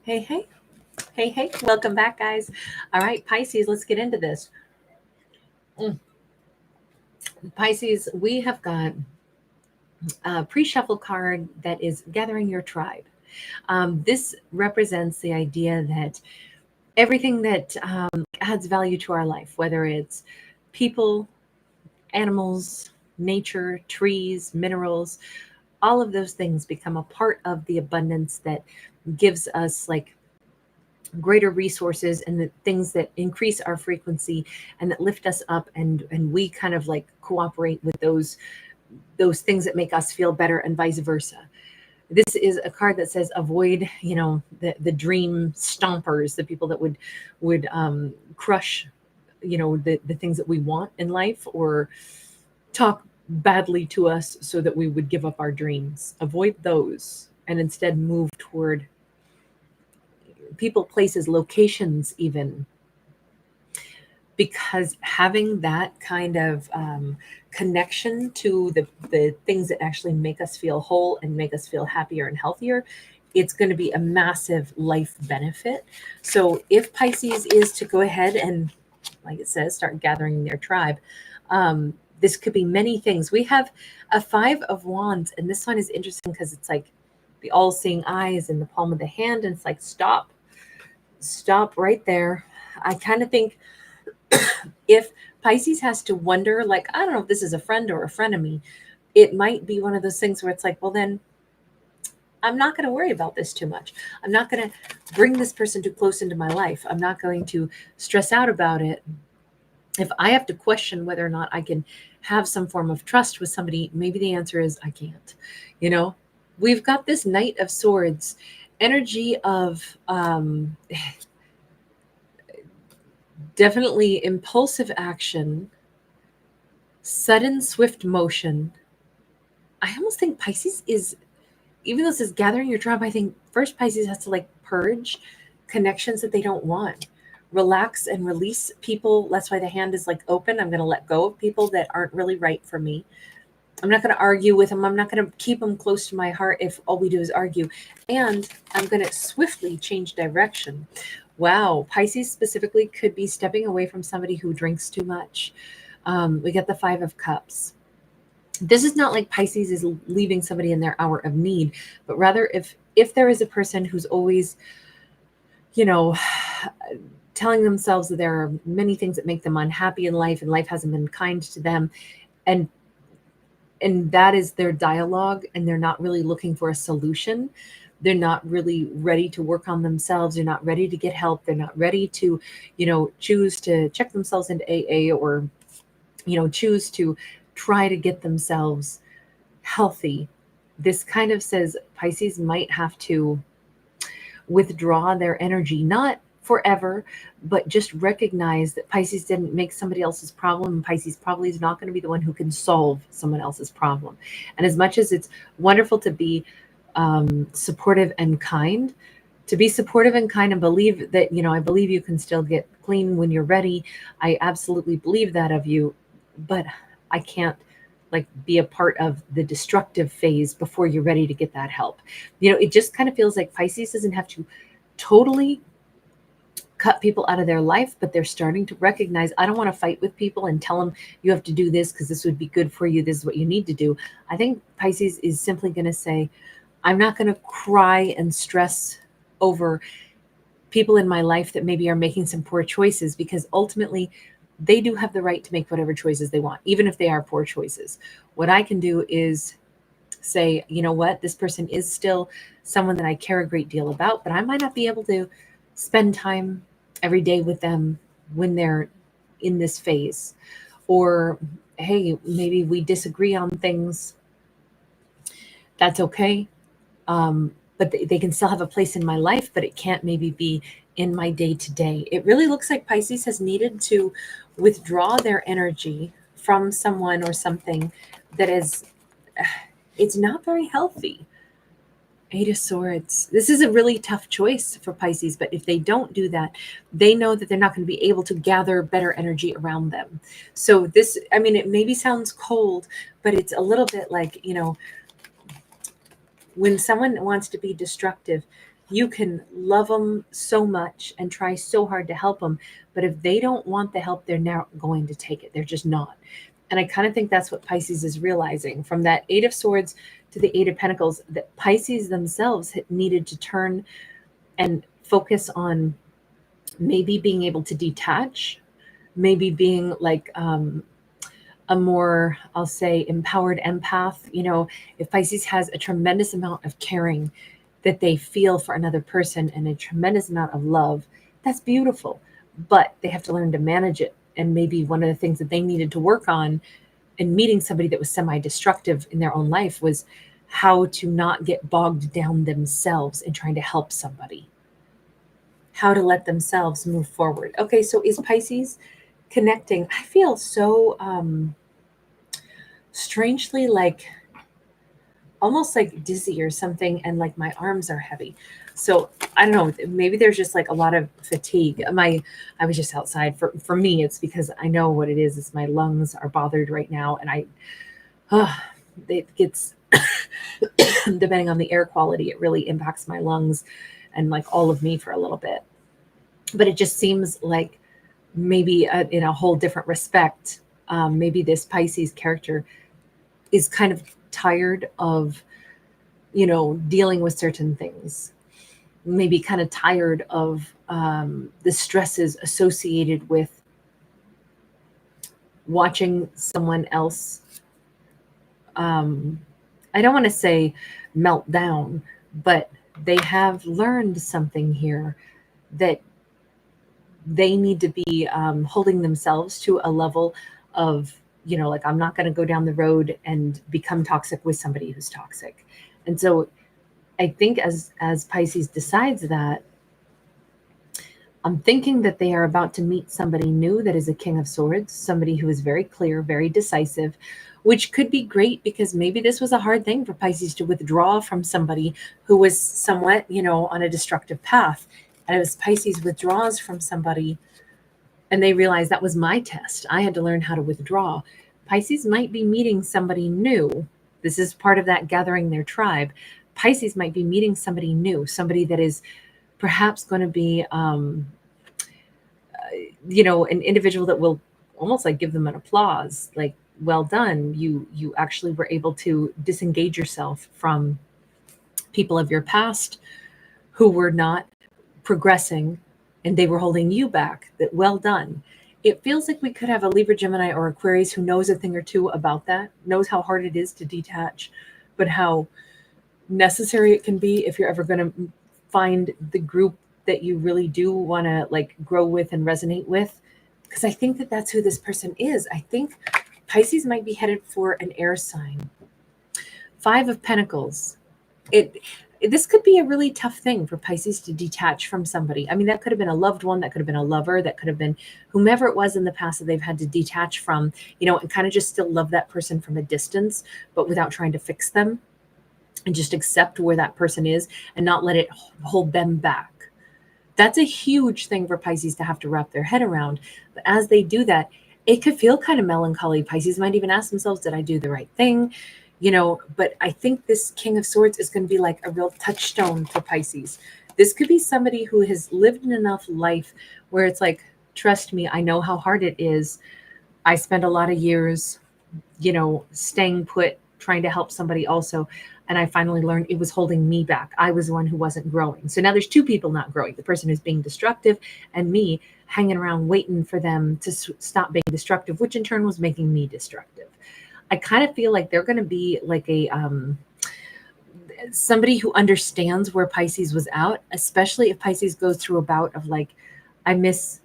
Hey, hey, hey, hey, welcome back, guys. All right, Pisces, let's get into this. Mm, Pisces, we have got a pre shuffle card that is gathering your tribe. This represents the idea that everything that adds value to our life, whether it's people, animals, nature, trees, minerals, all of those things become a part of the abundance that gives us like greater resources and the things that increase our frequency and that lift us up, and we kind of like cooperate with those things that make us feel better and vice versa. This is a card that says avoid, the dream stompers, the people that would crush, the things that we want in life, or talk badly to us so that we would give up our dreams. Avoid those and instead move toward people, places, locations, even, because having that kind of connection to the things that actually make us feel whole and make us feel happier and healthier, it's going to be a massive life benefit. So if Pisces is to go ahead and, like it says, start gathering their tribe, this could be many things. We have a 5 of Wands, and this one is interesting because it's like the all-seeing eye is in the palm of the hand, and it's like stop right there. I kind of think if Pisces has to wonder, like, I don't know if this is a friend or a frenemy, it might be one of those things where it's like, well, then I'm not going to worry about this too much. I'm not going to bring this person too close into my life. I'm not going to stress out about it. If I have to question whether or not I can have some form of trust with somebody, maybe the answer is I can't. You know, we've got this Knight of Swords energy of definitely impulsive action, sudden, swift motion. I almost think Pisces is, even though this is gathering your tribe, I think first Pisces has to like purge connections that they don't want, relax and release people. That's why the hand is like open. I'm going to let go of people that aren't really right for me. I'm not going to argue with them. I'm not going to keep them close to my heart if all we do is argue. And I'm going to swiftly change direction. Wow. Pisces specifically could be stepping away from somebody who drinks too much. We get the 5 of Cups. This is not like Pisces is leaving somebody in their hour of need, but rather if there is a person who's always, you know, telling themselves that there are many things that make them unhappy in life and life hasn't been kind to them, and that is their dialogue, and they're not really looking for a solution. They're not really ready to work on themselves. They're not ready to get help. They're not ready to, choose to check themselves into AA, or, choose to try to get themselves healthy. This kind of says Pisces might have to withdraw their energy, not forever, but just recognize that Pisces didn't make somebody else's problem, and Pisces probably is not going to be the one who can solve someone else's problem. And as much as it's wonderful to be supportive and kind, to be supportive and kind and believe that, I believe you can still get clean when you're ready. I absolutely believe that of you, but I can't like be a part of the destructive phase before you're ready to get that help. It just kind of feels like Pisces doesn't have to totally cut people out of their life, but they're starting to recognize, I don't want to fight with people and tell them you have to do this because this would be good for you. This is what you need to do. I think Pisces is simply going to say, I'm not going to cry and stress over people in my life that maybe are making some poor choices, because ultimately they do have the right to make whatever choices they want, even if they are poor choices. What I can do is say, you know what, this person is still someone that I care a great deal about, but I might not be able to spend time every day with them when they're in this phase. Or, hey, maybe we disagree on things. That's okay. But they can still have a place in my life, but it can't maybe be in my day to day. It really looks like Pisces has needed to withdraw their energy from someone or something that is, it's not very healthy. 8 of Swords. This is a really tough choice for Pisces, but if they don't do that, they know that they're not going to be able to gather better energy around them. So this, I mean, it maybe sounds cold, but it's a little bit like, when someone wants to be destructive, You can love them so much and try so hard to help them, but if they don't want the help, they're not going to take it. They're just not. And I kind of think that's what Pisces is realizing from that Eight of Swords to the Eight of Pentacles, that Pisces themselves had needed to turn and focus on maybe being able to detach, maybe being like a more, I'll say, empowered empath. You know, if Pisces has a tremendous amount of caring that they feel for another person and a tremendous amount of love, that's beautiful. But they have to learn to manage it. And maybe one of the things that they needed to work on in meeting somebody that was semi-destructive in their own life was how to not get bogged down themselves in trying to help somebody, how to let themselves move forward. Okay, so is Pisces connecting? I feel so strangely like almost like dizzy or something, and like my arms are heavy. So I don't know, maybe there's just like a lot of fatigue. I was just outside. For me, it's because I know what it is. It's my lungs are bothered right now, and it gets depending on the air quality, it really impacts my lungs and like all of me for a little bit. But it just seems like maybe in a whole different respect, maybe this Pisces character is kind of tired of, you know, dealing with certain things, maybe kind of tired of the stresses associated with watching someone else. I don't want to say melt down, but they have learned something here that they need to be holding themselves to a level of, you know, like, I'm not going to go down the road and become toxic with somebody who's toxic. And so I think as Pisces decides that, I'm thinking that they are about to meet somebody new that is a King of Swords, somebody who is very clear, very decisive, which could be great because maybe this was a hard thing for Pisces to withdraw from somebody who was somewhat, you know, on a destructive path. And as Pisces withdraws from somebody and they realize that was my test, I had to learn how to withdraw. Pisces might be meeting somebody new. This is part of that gathering their tribe. Pisces might be meeting somebody new, somebody that is perhaps going to be, you know, an individual that will almost like give them an applause, like, well done. You actually were able to disengage yourself from people of your past who were not progressing and they were holding you back. That well done. It feels like we could have a Libra, Gemini, or Aquarius who knows a thing or two about that, knows how hard it is to detach, but how necessary it can be if you're ever going to find the group that you really do want to like grow with and resonate with. Because I think that that's who this person is. I think Pisces might be headed for an air sign. Five of Pentacles. This could be a really tough thing for Pisces to detach from somebody. I mean, that could have been a loved one, that could have been a lover, that could have been whomever it was in the past that they've had to detach from, you know, and kind of just still love that person from a distance, but without trying to fix them, and just accept where that person is and not let it hold them back. That's a huge thing for Pisces to have to wrap their head around. But as they do that, it could feel kind of melancholy. Pisces might even ask themselves, did I do the right thing? You know, but I think this King of Swords is going to be like a real touchstone for Pisces. This could be somebody who has lived enough life where it's like, trust me, I know how hard it is. I spent a lot of years, you know, staying put, trying to help somebody also. And I finally learned it was holding me back. I was the one who wasn't growing. So now there's two people not growing, the person who's being destructive and me hanging around waiting for them to stop being destructive, which in turn was making me destructive. I kind of feel like they're going to be like a somebody who understands where Pisces was out, especially if Pisces goes through a bout of like, I miss,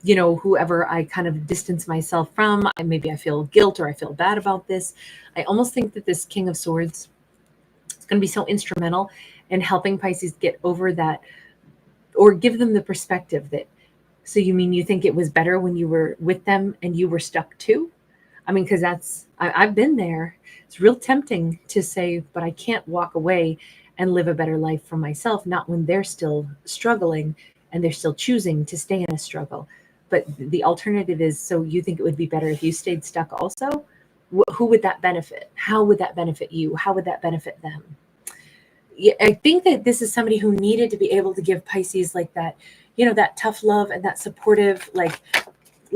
you know, whoever I kind of distance myself from. Maybe I feel guilt or I feel bad about this. I almost think that this King of Swords is going to be so instrumental in helping Pisces get over that, or give them the perspective that, so you mean you think it was better when you were with them and you were stuck too? I mean, because I've been there. It's real tempting to say, but I can't walk away and live a better life for myself, not when they're still struggling and they're still choosing to stay in a struggle. But the alternative is, so you think it would be better if you stayed stuck also? Who would that benefit? How would that benefit you? How would that benefit them? I think that this is somebody who needed to be able to give Pisces like that, that tough love and that supportive, like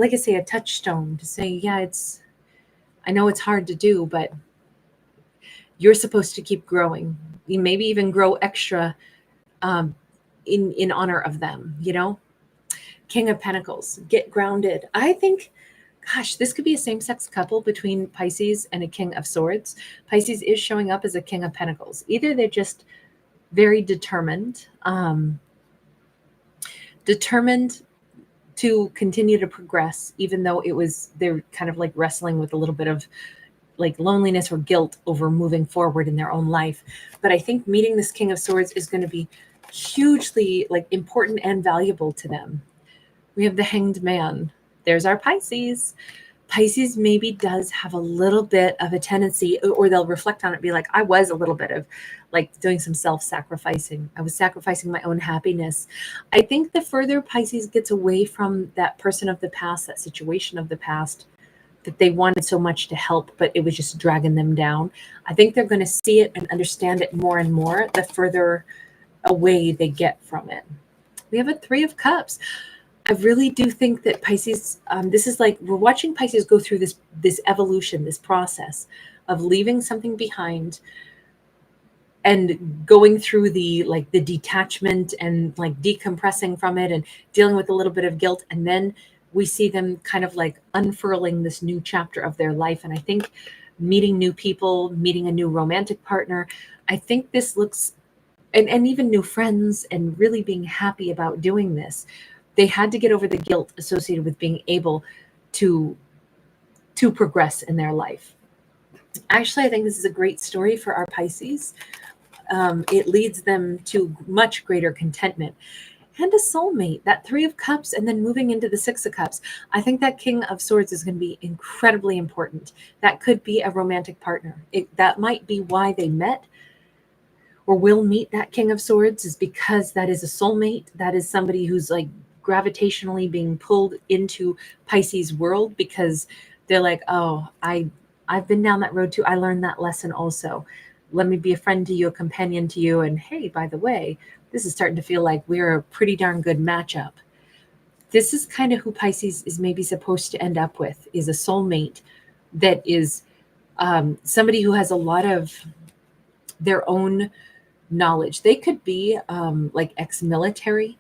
I say, a touchstone to say, yeah, I know it's hard to do, but you're supposed to keep growing. You maybe even grow extra in honor of them, King of Pentacles, get grounded. I think, gosh, this could be a same-sex couple between Pisces and a King of Swords. Pisces is showing up as a King of Pentacles. Either they're just very determined to continue to progress, even though they're kind of like wrestling with a little bit of like loneliness or guilt over moving forward in their own life. But I think meeting this King of Swords is going to be hugely like important and valuable to them. We have the Hanged Man. There's our Pisces. Pisces maybe does have a little bit of a tendency, or they'll reflect on it, be like, I was a little bit of like doing some self-sacrificing. I was sacrificing my own happiness. I think the further Pisces gets away from that person of the past, that situation of the past that they wanted so much to help, but it was just dragging them down, I think they're going to see it and understand it more and more the further away they get from it. We have a Three of Cups. I really do think that Pisces, this is like we're watching Pisces go through this evolution, this process of leaving something behind and going through the detachment and like decompressing from it and dealing with a little bit of guilt. And then we see them kind of like unfurling this new chapter of their life. And I think meeting new people, meeting a new romantic partner, I think this looks, and even new friends, and really being happy about doing this. They had to get over the guilt associated with being able to progress in their life. Actually, I think this is a great story for our Pisces. It leads them to much greater contentment and a soulmate, that Three of Cups, and then moving into the Six of Cups. I think that King of Swords is going to be incredibly important. That could be a romantic partner. That might be why they met or will meet that King of Swords, is because that is a soulmate. That is somebody who's like gravitationally being pulled into Pisces world, because they're like, oh, I've been down that road too. I learned that lesson also. Let me be a friend to you, a companion to you. And hey, by the way, this is starting to feel like we're a pretty darn good matchup. This is kind of who Pisces is maybe supposed to end up with, is a soulmate that is somebody who has a lot of their own knowledge. They could be like ex-military.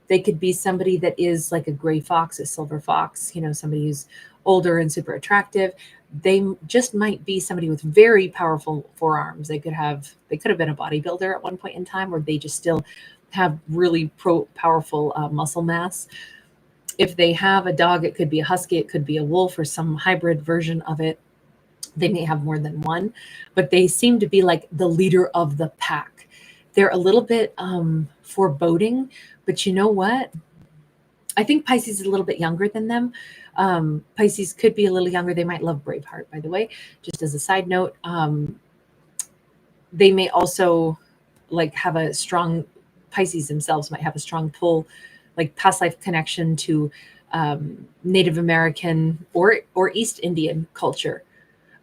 They could be somebody that is like a gray fox, a silver fox, somebody who's older and super attractive. They just might be somebody with very powerful forearms. They could have been a bodybuilder at one point in time, or they just still have really powerful muscle mass. If they have a dog, it could be a husky, it could be a wolf, or some hybrid version of it. They may have more than one, but they seem to be like the leader of the pack. They're a little bit foreboding, but you know what? I think Pisces is a little bit younger than them. Pisces could be a little younger. They might love Braveheart, by the way, just as a side note. They may also like have a strong, Pisces themselves might have a strong pull, like past life connection to Native American or East Indian culture.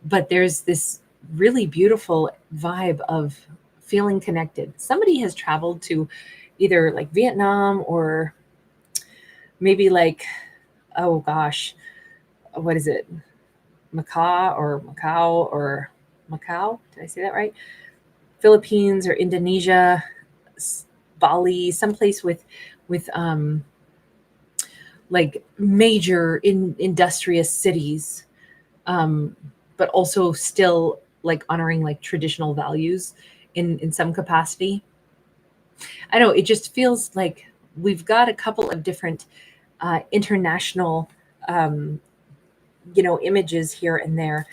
But there's this really beautiful vibe of feeling connected. Somebody has traveled to either like Vietnam, or maybe like, oh gosh, what is it? Macau. Did I say that right? Philippines or Indonesia, Bali, someplace with like major industrious cities, but also still like honoring like traditional values in some capacity. I know it just feels like we've got a couple of different international images here and there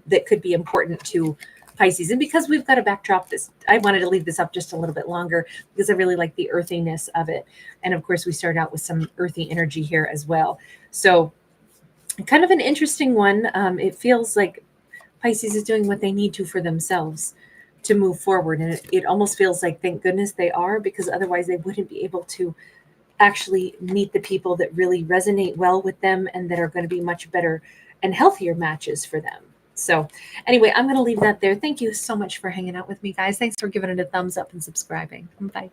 that could be important to Pisces. And because we've got to backdrop this, I wanted to leave this up just a little bit longer because I really like the earthiness of it. And of course, we start out with some earthy energy here as well. So kind of an interesting one. It feels like Pisces is doing what they need to for themselves to move forward. And it almost feels like, thank goodness they are, because otherwise they wouldn't be able to actually meet the people that really resonate well with them and that are going to be much better and healthier matches for them. So anyway, I'm going to leave that there. Thank you so much for hanging out with me, guys. Thanks for giving it a thumbs up and subscribing. Bye.